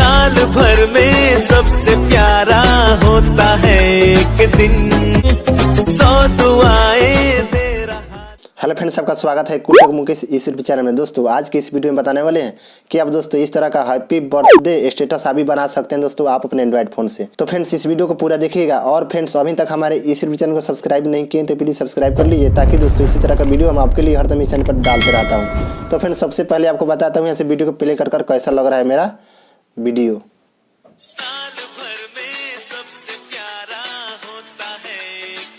साल भर में सबसे प्यारा होता है एक दिन, 100 दुआएं दे रहा। हेलो फ्रेंड्स, आपका स्वागत है कुल मुकेश इस चैनल में। दोस्तों आज के इस वीडियो में बताने वाले हैं कि आप दोस्तों इस तरह का हैप्पी बर्थडे स्टेटस अभी बना सकते हैं दोस्तों आप अपने एंड्रॉइड फोन से। तो फ्रेंड्स इस वीडियो को पूरा देखिएगा। और फ्रेंड्स अभी तक हमारे इस चैनल को सब्सक्राइब नहीं किए तो प्लीज सब्सक्राइब कर लीजिए, ताकि दोस्तों इसी तरह का वीडियो हम आपके लिए हरदम इस चैनल पर डालते रहता हूँ। तो फ्रेंड्स सबसे पहले आपको बताता हूँ यहाँ से वीडियो को प्ले कर कैसा लग रहा है मेरा वीडियो। साल भर में सबसे प्यारा होता है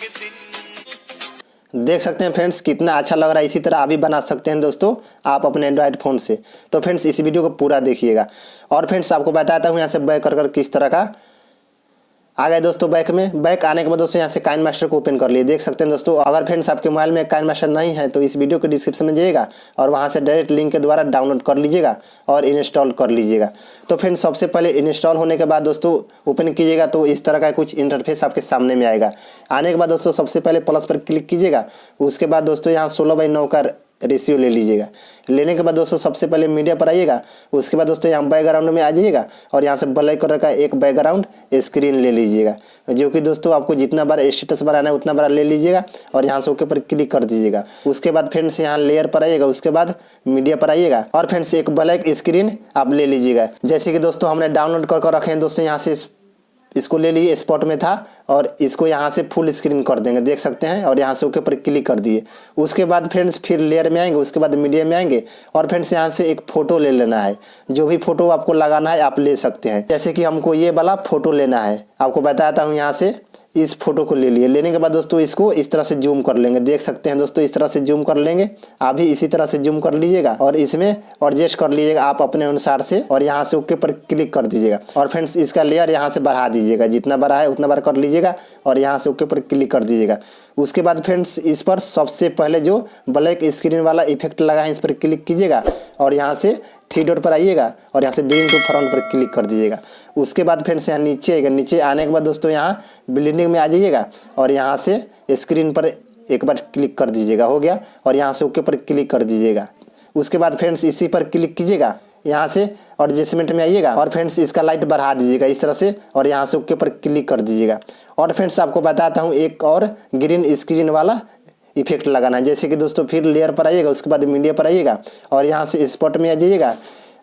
एक दिन। देख सकते हैं फ्रेंड्स कितना अच्छा लग रहा है। इसी तरह अभी बना सकते हैं दोस्तों आप अपने एंड्रॉइड फ़ोन से। तो फ्रेंड्स इस वीडियो को पूरा देखिएगा। और फ्रेंड्स आपको बताता हूँ यहाँ से बैक कर किस तरह का आ गए दोस्तों। बैक आने के बाद दोस्तों यहाँ से काइनमास्टर को ओपन कर लिए। देख सकते हैं दोस्तों, अगर फ्रेंड्स आपके मोबाइल में काइनमास्टर नहीं है तो इस वीडियो के डिस्क्रिप्शन में जाइएगा और वहाँ से डायरेक्ट लिंक के द्वारा डाउनलोड कर लीजिएगा और इंस्टॉल कर लीजिएगा। तो फ्रेंड्स सबसे पहले इंस्टॉल होने के बाद दोस्तों ओपन कीजिएगा तो इस तरह का कुछ इंटरफेस आपके सामने में आएगा। आने के बाद दोस्तों सबसे पहले प्लस पर क्लिक कीजिएगा। उसके बाद दोस्तों यहाँ 16:9 का रेशियो ले लीजिएगा। लेने के बाद दोस्तों सबसे पहले मीडिया पर आइएगा। उसके बाद दोस्तों यहाँ बैकग्राउंड में आ जाइएगा और यहाँ से ब्लैक कलर का एक बैकग्राउंड स्क्रीन ले लीजिएगा, जो कि दोस्तों आपको जितना बार स्टेटस बनाना है उतना बार ले लीजिएगा और यहाँ से ओके पर क्लिक कर दीजिएगा। उसके बाद फ्रेंड्स यहाँ लेयर पर आइएगा। उसके बाद मीडिया पर आइएगा और फ्रेंड्स एक ब्लैक स्क्रीन आप ले लीजिएगा। जैसे कि दोस्तों हमने डाउनलोड कर रखे हैं दोस्तों, यहाँ से इसको ले लिए, स्पॉट में था और इसको यहाँ से फुल स्क्रीन कर देंगे। देख सकते हैं और यहाँ से ओके पर क्लिक कर दिए। उसके बाद फ्रेंड्स फिर लेयर में आएंगे। उसके बाद मीडिया में आएंगे और फ्रेंड्स यहाँ से एक फ़ोटो ले लेना है। जो भी फ़ोटो आपको लगाना है आप ले सकते हैं। जैसे कि हमको ये वाला फ़ोटो लेना है, आपको बताता हूँ। यहाँ से इस फोटो को ले लिए। लेने के बाद दोस्तों इसको इस तरह से जूम कर लेंगे। देख सकते हैं दोस्तों इस तरह से जूम कर लेंगे। आप भी इसी तरह से जूम कर लीजिएगा और इसमें एडजस्ट कर लीजिएगा आप अपने अनुसार से और यहाँ से ओके पर क्लिक कर दीजिएगा। और फ्रेंड्स इसका लेयर यहाँ से बढ़ा दीजिएगा, जितना बड़ा है उतना बार कर लीजिएगा और यहाँ से ओके पर क्लिक कर दीजिएगा। उसके बाद फ्रेंड्स इस पर सबसे पहले जो ब्लैक स्क्रीन वाला इफेक्ट लगा है इस पर क्लिक कीजिएगा और यहाँ से 3 डॉट पर आइएगा और यहाँ से ब्रिंग टू फ्रंट पर क्लिक कर दीजिएगा। उसके बाद फ्रेंड्स यहाँ नीचे आएगा। नीचे आने के बाद दोस्तों यहाँ ब्लेंडिंग में आ जाइएगा और यहाँ से स्क्रीन पर एक बार क्लिक कर दीजिएगा। हो गया और यहाँ से ओके पर क्लिक कर दीजिएगा। उसके बाद फ्रेंड्स इसी पर क्लिक कीजिएगा। यहाँ से एडजस्टमेंट में आइएगा और फ्रेंड्स इसका लाइट बढ़ा दीजिएगा इस तरह से और यहाँ से ओके पर क्लिक कर दीजिएगा। और फ्रेंड्स आपको बताता हूँ एक और ग्रीन स्क्रीन वाला इफेक्ट लगाना है। जैसे कि दोस्तों फिर लेयर पर आइएगा। उसके बाद मीडिया पर आइएगा और यहाँ से स्पॉट में आ जाइएगा।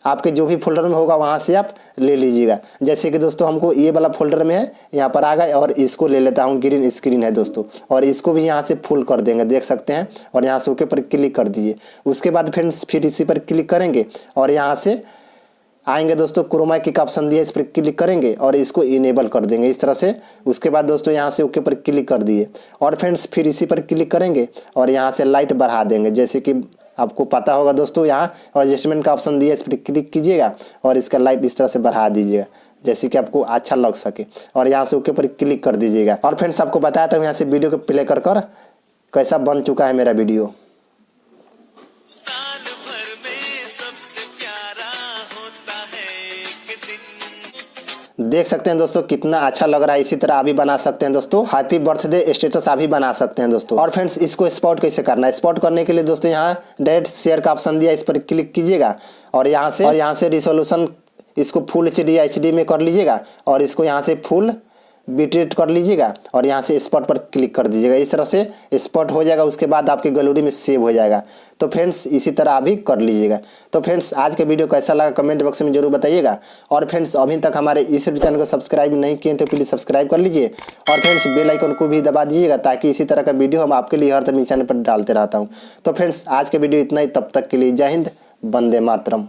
आपके जो भी फोल्डर में होगा वहाँ से आप ले लीजिएगा। जैसे कि दोस्तों हमको ये वाला फोल्डर में है, यहाँ पर आ गए और इसको ले लेता हूँ। ग्रीन स्क्रीन है दोस्तों और इसको भी यहाँ से फुल कर देंगे। देख सकते हैं और यहाँ से ओके पर क्लिक कर दीजिए। उसके बाद फ्रेंड्स फिर इसी पर क्लिक करेंगे और यहाँ से आएंगे दोस्तों क्रोमा की ऑप्शन दिया, इस पर क्लिक करेंगे और इसको इनेबल कर देंगे इस तरह से। उसके बाद दोस्तों यहाँ से ओके पर क्लिक कर दिए और फ्रेंड्स फिर इसी पर क्लिक करेंगे और यहाँ से लाइट बढ़ा देंगे। जैसे कि आपको पता होगा दोस्तों यहाँ एडजस्टमेंट का ऑप्शन दिया, इस पर क्लिक कीजिएगा और इसका लाइट इस तरह से बढ़ा दीजिएगा जैसे कि आपको अच्छा लग सके और यहाँ से ओके पर क्लिक कर दीजिएगा। और फ्रेंड्स आपको बताया था यहाँ से वीडियो को प्ले कर कैसा बन चुका है मेरा वीडियो। साल भर में सबसे प्यारा होता है एक दिन। देख सकते हैं दोस्तों कितना अच्छा लग रहा है। इसी तरह अभी बना सकते हैं दोस्तों हैप्पी बर्थडे स्टेटस अभी बना सकते हैं दोस्तों। और फ्रेंड्स इसको स्पॉट कैसे करना है? स्पॉट करने के लिए दोस्तों यहाँ डायरेक्ट शेयर का ऑप्शन दिया, इस पर क्लिक कीजिएगा और यहाँ से रिसोल्यूशन इसको फुल HD में कर लीजिएगा और इसको यहाँ से फुल बिटरेट कर लीजिएगा और यहाँ से स्पॉट पर क्लिक कर दीजिएगा। इस तरह से स्पॉट हो जाएगा। उसके बाद आपके गैलरी में सेव हो जाएगा। तो फ्रेंड्स इसी तरह अभी कर लीजिएगा। तो फ्रेंड्स आज का वीडियो कैसा लगा कमेंट बॉक्स में जरूर बताइएगा। और फ्रेंड्स अभी तक हमारे इस चैनल को सब्सक्राइब नहीं किए तो प्लीज़ सब्सक्राइब कर लीजिए और फ्रेंड्स बेल आइकन को भी दबा दीजिएगा, ताकि इसी तरह का वीडियो हम आपके लिए हर समय चैनल पर डालते रहता हूँ। तो फ्रेंड्स आज का वीडियो इतना ही। तब तक के लिए जय हिंद, वंदे मातरम।